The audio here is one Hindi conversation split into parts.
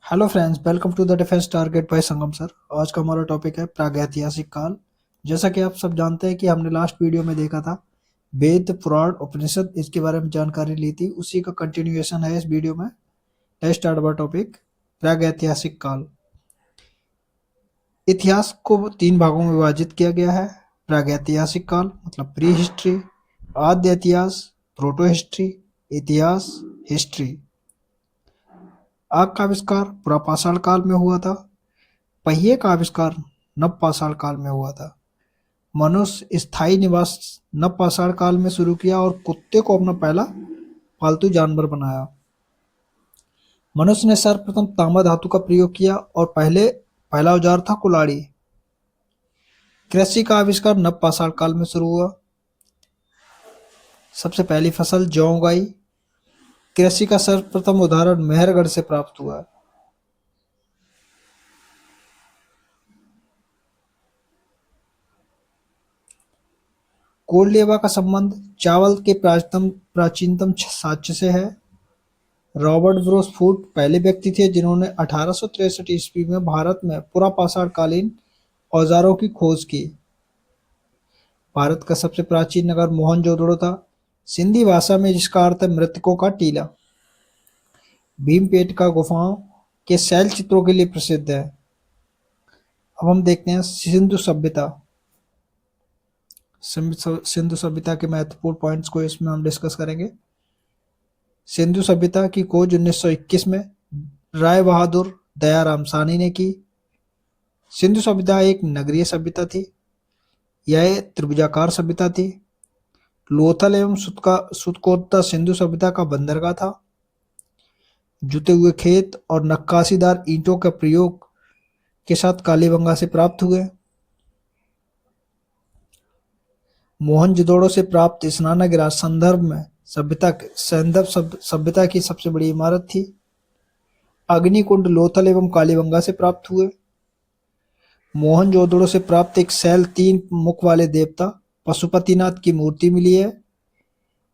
Hello friends, welcome to the defence target by Sangam sir. आज का हमारा टॉपिक है प्रागैतिहासिक काल। जैसा कि आप सब जानते हैं कि हमने लास्ट वीडियो में देखा था वेद पुराण उपनिषद, इसके बारे में जानकारी ली थी। उसी का कंटिन्यूएशन है इस वीडियो में। लेट्स स्टार्ट अवर टॉपिक प्रागैतिहासिक काल। इतिहास को तीन भागों में विभाजित किया गया है। प्रागैतिहासिक काल मतलब प्री हिस्ट्री, आद्य इतिहास प्रोटो हिस्ट्री, इतिहास हिस्ट्री। आग का आविष्कार पुरापाषाण काल में हुआ था। पहिए का आविष्कार नवपाषाण काल में हुआ था। मनुष्य स्थायी निवास नवपाषाण काल में शुरू किया और कुत्ते को अपना पहला पालतू जानवर बनाया। मनुष्य ने सर्वप्रथम तांबा धातु का प्रयोग किया और पहला औजार था कुल्हाड़ी। कृषि का आविष्कार नवपाषाण काल में शुरू हुआ। सबसे पहली फसल जौ उगाई। कृषि का सर्वप्रथम उदाहरण मेहरगढ़ से प्राप्त हुआ। कोल्ड का संबंध चावल के प्राचीनतम साक्ष्य से है। रॉबर्ट ब्रूस फूट पहले व्यक्ति थे जिन्होंने 1863 ईस्वी में भारत में पुरापाषाण कालीन औजारों की खोज की। भारत का सबसे प्राचीन नगर मोहनजोदड़ो था, सिंधी भाषा में जिसका अर्थ है मृतकों का टीला। भीमपेटका गुफाओं के शैल चित्रों के लिए प्रसिद्ध है। अब हम देखते हैं सिंधु सभ्यता। सिंधु सभ्यता के महत्वपूर्ण पॉइंट्स को इसमें हम डिस्कस करेंगे। सिंधु सभ्यता की खोज 1921 में राय बहादुर दयाराम साहनी ने की। सिंधु सभ्यता एक नगरीय सभ्यता थी। यह त्रिभुजाकार सभ्यता थी। लोथल एवं सुतकोता सिंधु सभ्यता का बंदरगाह था। जुते हुए खेत और नक्काशीदार ईंटों का प्रयोग के साथ कालीबंगा से प्राप्त हुए। मोहनजोदड़ो से प्राप्त स्नानागार संदर्भ में सैंधव सभ्यता की सबसे बड़ी इमारत थी। अग्निकुंड लोथल एवं कालीबंगा से प्राप्त हुए। मोहनजोदड़ो से प्राप्त एक शैल तीन मुख वाले देवता पशुपतिनाथ की मूर्ति मिली है।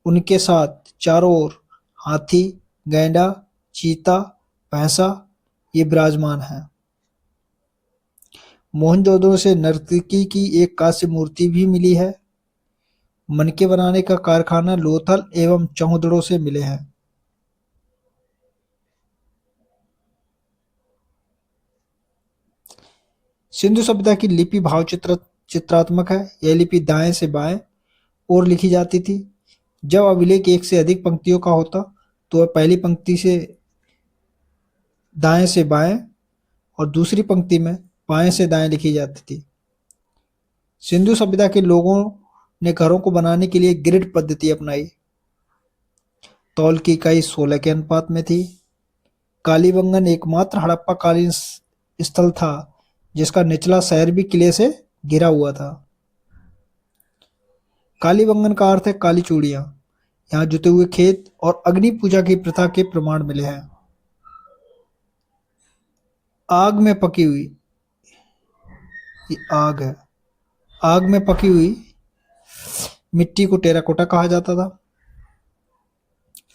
उनके साथ चारों ओर हाथी, गैंडा, चीता, भैंसा ये विराजमान है। मोहनजोदड़ो से नर्तकी की एक कांस्य मूर्ति भी मिली है। मनके बनाने का कारखाना लोथल एवं चौहदड़ो से मिले हैं। सिंधु सभ्यता की लिपि चित्रात्मक है। यह लिपि दाएं से बाएं ओर लिखी जाती थी। जब अभिलेख एक से अधिक पंक्तियों का होता तो वह पहली पंक्ति से दाएं से बाएं और दूसरी पंक्ति में बाएं से दाएं लिखी जाती थी। सिंधु सभ्यता के लोगों ने घरों को बनाने के लिए ग्रिड पद्धति अपनाई। तौल की इकाई 16 के अनुपात में थी। कालीबंगन एकमात्र हड़प्पा कालीन स्थल था जिसका निचला शहर भी किले से घिरा हुआ था। कालीबंगन का अर्थ है काली चूड़ियां। यहाँ जुते हुए खेत और अग्नि पूजा की प्रथा के प्रमाण मिले हैं। आग में पकी हुई, ये आग है। आग में पकी हुई मिट्टी को टेराकोटा कहा जाता था।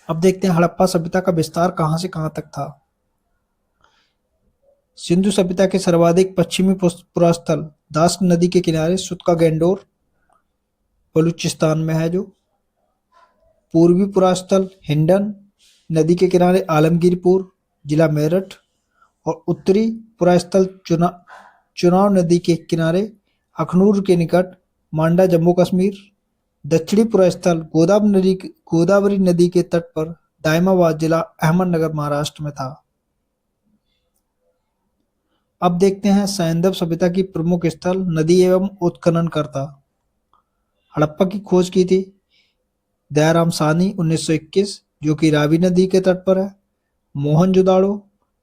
अब देखते हैं हड़प्पा सभ्यता का विस्तार कहां से कहां तक था। सिंधु सभ्यता के सर्वाधिक पश्चिमी पुरास्थल दास नदी के किनारे सुतका गैंडोर बलूचिस्तान में है। जो पूर्वी पुरास्थल हिंडन नदी के किनारे आलमगीरपुर जिला मेरठ और उत्तरी पुरास्थल चुनाव नदी के किनारे अखनूर के निकट मांडा जम्मू कश्मीर। दक्षिणी पुरास्थल गोदावरी नदी के तट पर दायमाबाद जिला अहमदनगर महाराष्ट्र में था। अब देखते हैं सैंधव सभ्यता की प्रमुख स्थल नदी एवं उत्खननकर्ता। हड़प्पा की खोज की थी दयाराम साहनी 1921 जो कि रावी नदी के तट पर है। मोहनजोदाड़ो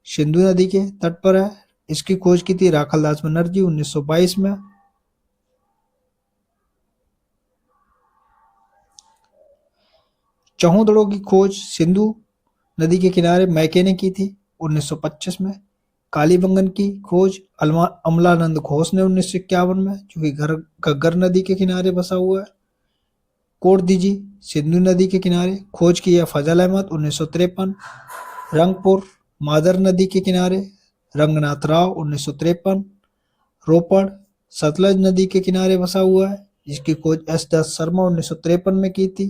सिंधु नदी के तट पर है। इसकी खोज की थी राखलदास बनर्जी 1922 में। चौहदड़ो की खोज सिंधु नदी के किनारे मैके ने की थी 1925 में। कालीबंगन की खोज अमलानंद घोष ने 1951 में, जो कि घग्गर नदी के किनारे बसा हुआ है। कोटदीजी सिंधु नदी के किनारे खोज की है फजल अहमद 1953। रंगपुर मादर नदी के किनारे रंगनाथ राव 1953। रोपड़ सतलज नदी के किनारे बसा हुआ है, जिसकी खोज एस दस शर्मा 1953 में की थी।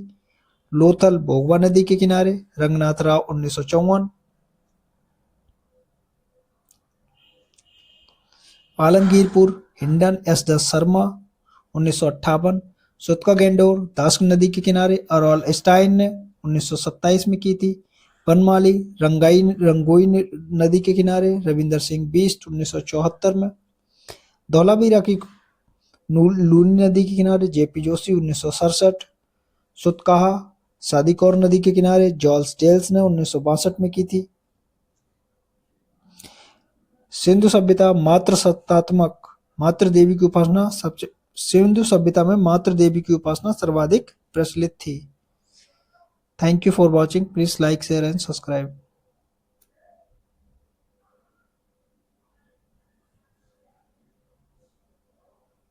लोथल भोगवा नदी के किनारे रंगनाथ राव 1954। आलमगीरपुर हिंडन एस दस शर्मा 1958। सुतका गेंडोर दास्क नदी के किनारे अरॉल स्टाइन ने 1927 में की थी। बनमाली रंगोई नदी के किनारे रविंदर सिंह बिष्ट 1974 में। धौलावीरा की लूनी नदी के किनारे जेपी जोशी 1967। सुतकाहा सादिकौर नदी के किनारे जॉर्ज टेल्स ने 1962 में की थी। सिंधु सभ्यता सिंधु सभ्यता में मातृ देवी की उपासना सर्वाधिक प्रचलित थी। Thank you for watching. Please like share and subscribe.